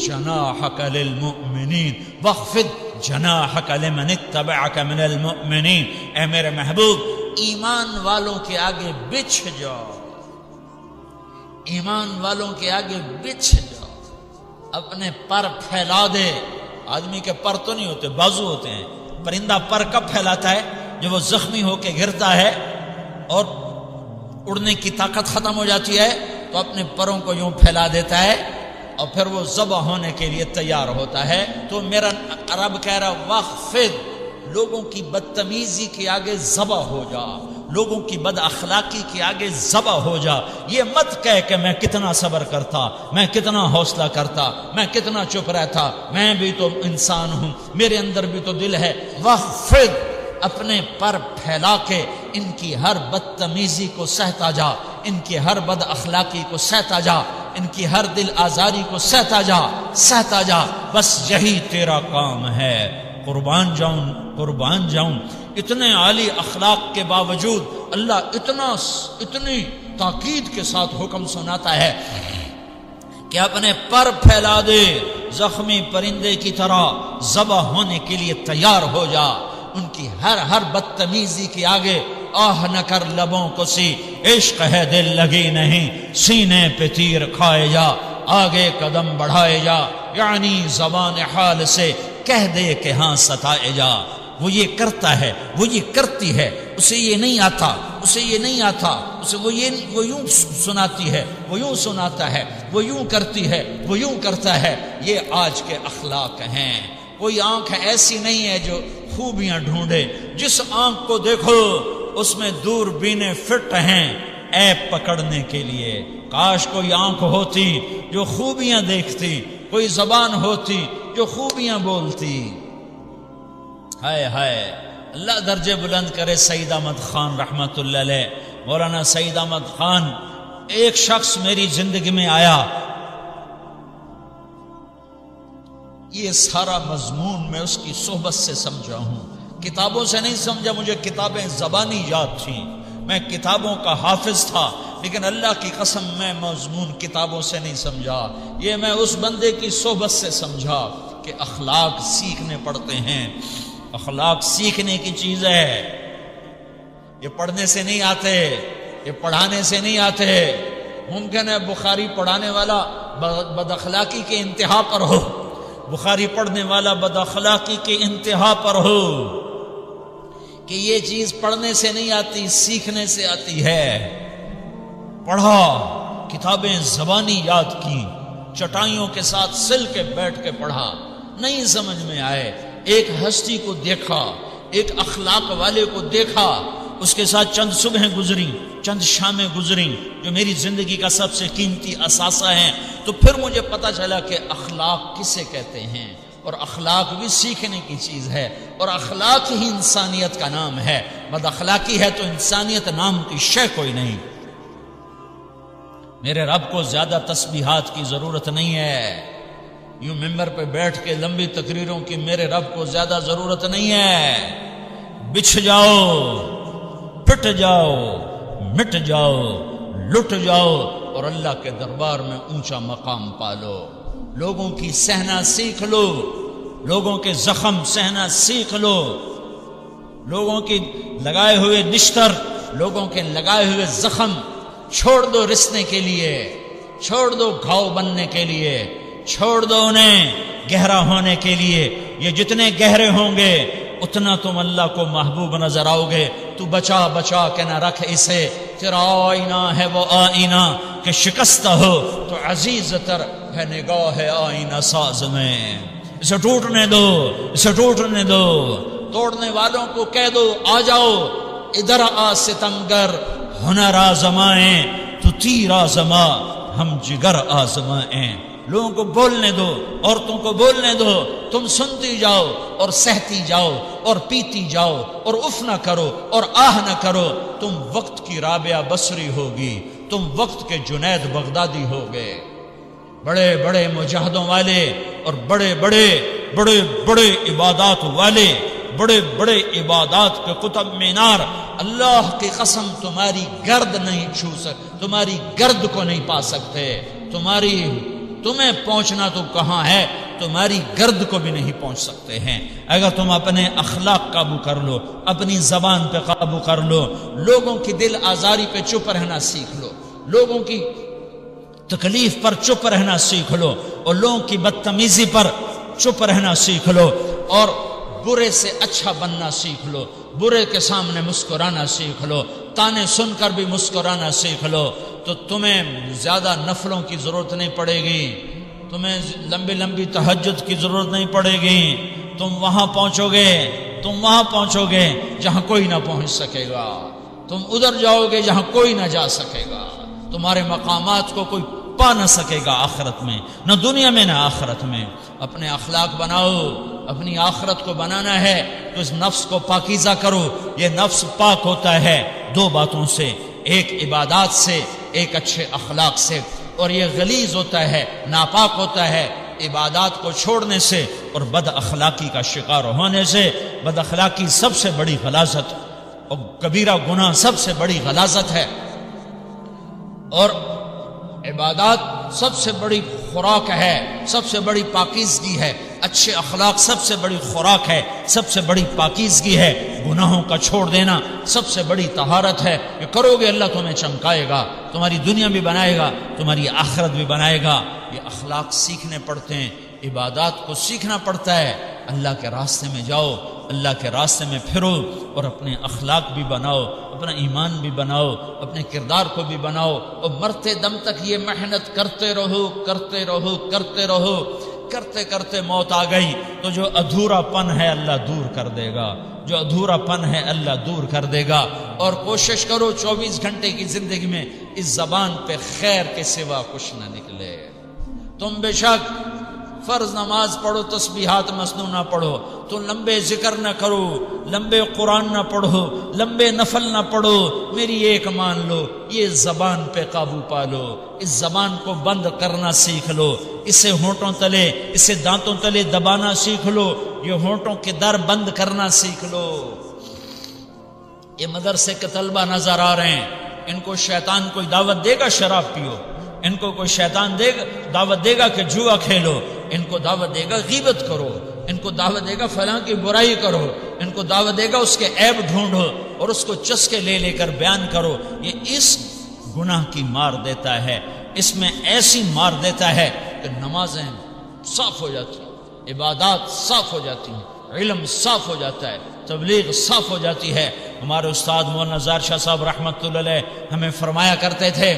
جناحك للمؤمنین واخفض جناحك لمن اتبعك من المؤمنین، اے میرے محبوب ایمان والوں کے آگے بچھ جاؤ، ایمان والوں کے آگے بچھ جاؤ، اپنے پر پھیلا دے۔ آدمی کے پر تو نہیں ہوتے، بازو ہوتے ہیں۔ پرندہ پر کب پھیلاتا ہے؟ جب وہ زخمی ہو کے گرتا ہے اور اڑنے کی طاقت ختم ہو جاتی ہے تو اپنے پروں کو یوں پھیلا دیتا ہے اور پھر وہ ذبح ہونے کے لیے تیار ہوتا ہے۔ تو میرا رب کہہ رہا واخفض، لوگوں کی بدتمیزی کے آگے ذبح ہو جا، لوگوں کی بد اخلاقی کے آگے ذبح ہو جا۔ یہ مت کہہ کہ میں کتنا صبر کرتا، میں کتنا حوصلہ کرتا، میں کتنا چپ رہتا، میں بھی تو انسان ہوں، میرے اندر بھی تو دل ہے۔ واخفض، اپنے پر پھیلا کے ان کی ہر بدتمیزی کو سہتا جا، ان کی ہر بد اخلاقی کو سہتا جا، ان کی ہر دل آزاری کو سہتا جا، سہتا جا۔ بس یہی تیرا کام ہے۔ قربان جاؤں اتنے عالی اخلاق کے باوجود اللہ اتنی تاکید کے ساتھ حکم سناتا ہے کہ اپنے پر پھیلا دے، زخمی پرندے کی طرح ذبح ہونے کے لیے تیار ہو جا۔ ان کی ہر بدتمیزی کے آگے آہ نہ کر لبوں کو سی، عشق ہے دل لگی نہیں، سینے پہ تیر کھائے جا، آگے قدم بڑھائے جا، یعنی زبان حال سے کہہ دے کہ ہاں ستائے جا۔ وہ یہ کرتا ہے، وہ یہ کرتی ہے، اسے یہ نہیں آتا، اسے یہ نہیں آتا، اسے وہ یوں سناتی ہے، وہ یوں سناتا ہے، وہ یوں کرتی ہے، وہ یوں کرتا ہے۔ یہ آج کے اخلاق ہیں۔ کوئی آنکھ ایسی نہیں ہے جو خوبیاں ڈھونڈے، جس آنکھ کو دیکھو اس میں دور بینے فٹ ہیں عیب پکڑنے کے لیے۔ کاش کوئی آنکھ ہوتی جو خوبیاں دیکھتی، کوئی زبان ہوتی جو خوبیاں بولتی۔ ہائے ہائے، اللہ درجے بلند کرے سعید احمد خان رحمت اللہ علیہ۔ مولانا سعید احمد خان، ایک شخص میری زندگی میں آیا، یہ سارا مضمون میں اس کی صحبت سے سمجھا ہوں، کتابوں سے نہیں سمجھا۔ مجھے کتابیں زبانی یاد تھیں، میں کتابوں کا حافظ تھا، لیکن اللہ کی قسم میں مضمون کتابوں سے نہیں سمجھا۔ یہ میں اس بندے کی صحبت سے سمجھا کہ اخلاق سیکھنے پڑتے ہیں۔ اخلاق سیکھنے کی چیز ہے، یہ پڑھنے سے نہیں آتے، یہ پڑھانے سے نہیں آتے۔ ممکن ہے بخاری پڑھانے والا بد اخلاقی کے انتہا پر ہو، بخاری پڑھنے والا بد اخلاقی کے انتہا پر ہو، کہ یہ چیز پڑھنے سے نہیں آتی، سیکھنے سے آتی ہے۔ پڑھا، کتابیں زبانی یاد کی، چٹائیوں کے ساتھ سل کے بیٹھ کے پڑھا، نہیں سمجھ میں آئے، ایک ہستی کو دیکھا، ایک اخلاق والے کو دیکھا، اس کے ساتھ چند صبحیں گزری، چند شامیں گزری جو میری زندگی کا سب سے قیمتی اثاثہ ہیں۔ تو پھر مجھے پتا چلا کہ اخلاق کسے کہتے ہیں، اور اخلاق بھی سیکھنے کی چیز ہے، اور اخلاق ہی انسانیت کا نام ہے۔ بد اخلاقی ہے تو انسانیت نام کی شے کوئی نہیں۔ میرے رب کو زیادہ تسبیحات کی ضرورت نہیں ہے، یوں ممبر پہ بیٹھ کے لمبی تقریروں کی میرے رب کو زیادہ ضرورت نہیں ہے۔ بچھ جاؤ، پٹ جاؤ، مٹ جاؤ، لٹ جاؤ، اور اللہ کے دربار میں اونچا مقام پالو۔ لوگوں کی سہنا سیکھ لو، لوگوں کے زخم سہنا سیکھ لو، لوگوں کی لگائے ہوئے نشتر، لوگوں کے لگائے ہوئے زخم چھوڑ دو رسنے کے لیے، چھوڑ دو گھاؤ بننے کے لیے، چھوڑ دو انہیں گہرا ہونے کے لیے۔ یہ جتنے گہرے ہوں گے اتنا تم اللہ کو محبوب نظر آؤ گے۔ تو بچا بچا کے نہ رکھ اسے، تیرا آئینہ ہے وہ آئینہ کہ شکست ہو تو عزیز تر ہے نگاہ آئینہ ساز میں۔ اسے ٹوٹنے دو، اسے ٹوٹنے دو۔ توڑنے والوں کو کہہ دو آ جاؤ ادھر آ ستمگر، ہنر آزمائیں تو تیر آزما، ہم جگر آزمائیں۔ لوگوں کو بولنے دو، عورتوں کو بولنے دو، تم سنتی جاؤ اور سہتی جاؤ اور پیتی جاؤ اور اف نہ کرو اور آہ نہ کرو۔ تم وقت کی رابعہ بصری ہوگی، تم وقت کے جنید بغدادی ہوگے۔ بڑے بڑے مجاہدوں والے اور بڑے بڑے عبادات والے، بڑے بڑے عبادات کے قطب مینار، اللہ کی قسم تمہاری گرد نہیں چھو سکتے، تمہاری گرد کو نہیں پا سکتے، تمہاری تمہیں پہنچنا تو کہاں ہے، تمہاری گرد کو بھی نہیں پہنچ سکتے ہیں۔ اگر تم اپنے اخلاق قابو کر لو، اپنی زبان پہ قابو کر لو، لوگوں کی دل آزاری پہ چپ رہنا سیکھ لو، لوگوں کی تکلیف پر چپ رہنا سیکھ لو، اور لوگوں کی بدتمیزی پر چپ رہنا سیکھ لو، اور برے سے اچھا بننا سیکھ لو، برے کے سامنے مسکرانا سیکھ لو، تانے سن کر بھی مسکرانا سیکھ لو، تو تمہیں زیادہ نفلوں کی ضرورت نہیں پڑے گی، تمہیں لمبی لمبی تہجد کی ضرورت نہیں پڑے گی۔ تم وہاں پہنچو گے جہاں کوئی نہ پہنچ سکے گا، تم ادھر جاؤ گے جہاں کوئی نہ جا سکے گا، تمہارے مقامات کو کوئی پا نہ سکے گا آخرت میں، نہ دنیا میں نہ آخرت میں۔ اپنے اخلاق بناؤ، اپنی آخرت کو بنانا ہے تو اس نفس کو پاکیزہ کرو۔ یہ نفس پاک ہوتا ہے دو باتوں سے، ایک عبادات سے، ایک اچھے اخلاق سے، اور یہ غلیظ ہوتا ہے، ناپاک ہوتا ہے عبادات کو چھوڑنے سے اور بد اخلاقی کا شکار ہونے سے۔ بد اخلاقی سب سے بڑی غلاظت اور کبیرہ گناہ سب سے بڑی غلاظت ہے، اور عبادات سب سے بڑی خوراک ہے، سب سے بڑی پاکیزگی ہے، اچھے اخلاق سب سے بڑی خوراک ہے، سب سے بڑی پاکیزگی ہے۔ گناہوں کا چھوڑ دینا سب سے بڑی طہارت ہے، کہ کرو گے اللہ تمہیں چمکائے گا، تمہاری دنیا بھی بنائے گا، تمہاری آخرت بھی بنائے گا۔ یہ اخلاق سیکھنے پڑتے ہیں، عبادات کو سیکھنا پڑتا ہے۔ اللہ کے راستے میں جاؤ، اللہ کے راستے میں پھرو، اور اپنے اخلاق بھی بناؤ، اپنا ایمان بھی بناؤ، اپنے کردار کو بھی بناؤ، اور مرتے دم تک یہ محنت کرتے رہو، کرتے رہو، کرتے رہو۔ کرتے کرتے موت آ گئی تو جو ادھورا پن ہے اللہ دور کر دے گا، جو ادھورا پن ہے اللہ دور کر دے گا۔ اور کوشش کرو 24 گھنٹے کی زندگی میں اس زبان پہ خیر کے سوا کچھ نہ نکلے۔ تم بے شک فرض نماز پڑھو، تسبیحات مسنون نہ پڑھو، تو لمبے ذکر نہ کرو، لمبے قرآن نہ پڑھو، لمبے نفل نہ پڑھو، میری ایک مان لو، یہ زبان پہ قابو پا لو، اس زبان کو بند کرنا سیکھ لو، اسے ہونٹوں تلے، اسے دانتوں تلے دبانا سیکھ لو، یہ ہونٹوں کے در بند کرنا سیکھ لو۔ یہ مدرسے کے طلبہ نظر آ رہے ہیں، ان کو شیطان کوئی دعوت دے گا شراب پیو، ان کو کوئی شیطان دعوت دے گا کہ جوا کھیلو، ان کو دعوت دے گا غیبت کرو، ان کو دعوت دے گا فلاں کی برائی کرو، ان کو دعوت دے گا اس کے عیب ڈھونڈو اور اس کو چسکے لے لے کر بیان کرو۔ یہ اس گناہ کی مار دیتا ہے، اس میں ایسی مار دیتا ہے کہ نمازیں صاف ہو جاتی ہیں، عبادات صاف ہو جاتی ہیں، علم صاف ہو جاتا ہے، تبلیغ صاف ہو جاتی ہے۔ ہمارے استاد مولانا زار شاہ صاحب رحمۃ اللہ علیہ ہمیں فرمایا کرتے تھے،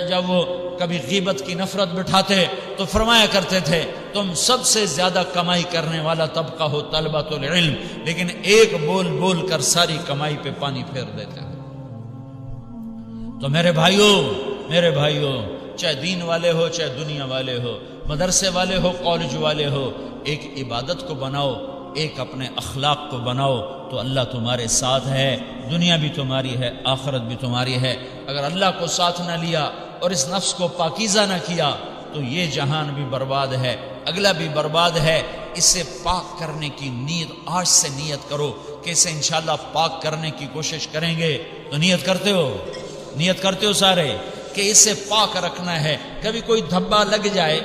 جب وہ کبھی غیبت کی نفرت بٹھاتے تو فرمایا کرتے تھے تم سب سے زیادہ کمائی کرنے والا طبقہ ہو طلبۃ العلم، لیکن ایک بول بول کر ساری کمائی پہ پانی پھیر دیتے ہیں۔ تو میرے بھائیوں چاہے دین والے ہو چاہے دنیا والے ہو، مدرسے والے ہو کالج والے ہو، ایک عبادت کو بناؤ، ایک اپنے اخلاق کو بناؤ، تو اللہ تمہارے ساتھ ہے، دنیا بھی تمہاری ہے، آخرت بھی تمہاری ہے۔ اگر اللہ کو ساتھ نہ لیا اور اس نفس کو پاکیزہ نہ کیا تو یہ جہان بھی برباد ہے، اگلا بھی برباد ہے۔ اسے پاک کرنے کی نیت آج سے نیت کرو کہ اسے انشاءاللہ پاک کرنے کی کوشش کریں گے۔ تو نیت کرتے ہو سارے کہ اسے پاک رکھنا ہے۔ کبھی کوئی دھبا لگ جائے،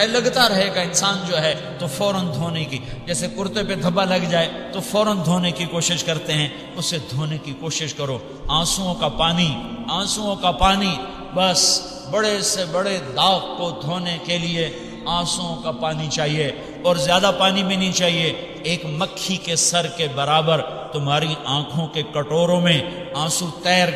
لگتا رہے گا انسان جو ہے تو فوراً دھونے کی، جیسے کرتے پہ دھبا لگ جائے تو فوراً دھونے کی کوشش کرتے ہیں، اسے دھونے کی کوشش کرو۔ آنسوؤں کا پانی بس بڑے سے بڑے داغ کو دھونے کے لیے آنسوؤں کا پانی چاہیے، اور زیادہ پانی بھی نہیں چاہیے۔ ایک مکھی کے سر کے برابر تمہاری آنکھوں کے کٹوروں میں آنسو تیر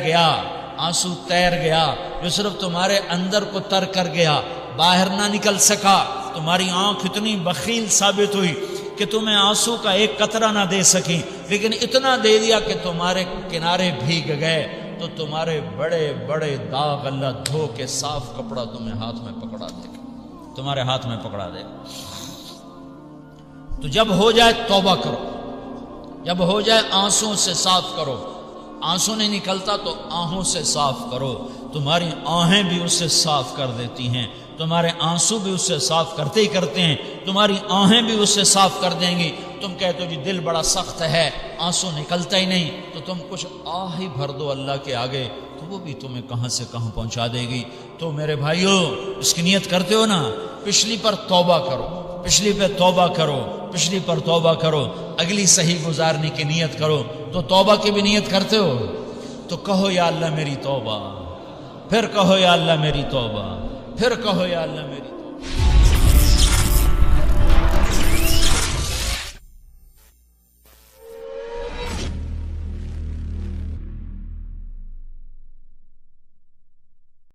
گیا جو صرف تمہارے اندر کو تر کر گیا، باہر نہ نکل سکا۔ تمہاری آنکھ اتنی بخیل ثابت ہوئی کہ تمہیں آنسو کا ایک قطرہ نہ دے سکی، لیکن اتنا دے دیا کہ تمہارے کنارے بھیگ گئے۔ تو تمہارے بڑے بڑے داغ اللہ دھو کے صاف کپڑا تمہیں ہاتھ میں پکڑا دے گا، تمہارے ہاتھ میں پکڑا دے گا۔ تو جب ہو جائے توبہ کرو، جب ہو جائے آنسوں سے صاف کرو۔ آنسو نہیں نکلتا تو آہوں سے صاف کرو، تمہاری آہیں بھی اس سے صاف کر دیتی ہیں، تمہارے آنسو بھی اس سے صاف کرتے ہی کرتے ہیں، تمہاری آہیں بھی اس سے صاف کر دیں گی۔ تم کہتے ہو جی دل بڑا سخت ہے، آنسو نکلتا ہی نہیں، تو تم کچھ آہ ہی بھر دو اللہ کے آگے، تو وہ بھی تمہیں کہاں سے کہاں پہنچا دے گی۔ تو میرے بھائیوں اس کی نیت کرتے ہو نا، پچھلی پر توبہ کرو، پچھلی پہ توبہ کرو، پچھلی پر توبہ کرو، اگلی صحیح گزارنے کی نیت کرو۔ تو توبہ کی بھی نیت کرتے ہو تو کہو یا اللہ میری توبہ، پھر کہو یا اللہ میری توبہ، پھر کہو یا اللہ میری توبہ۔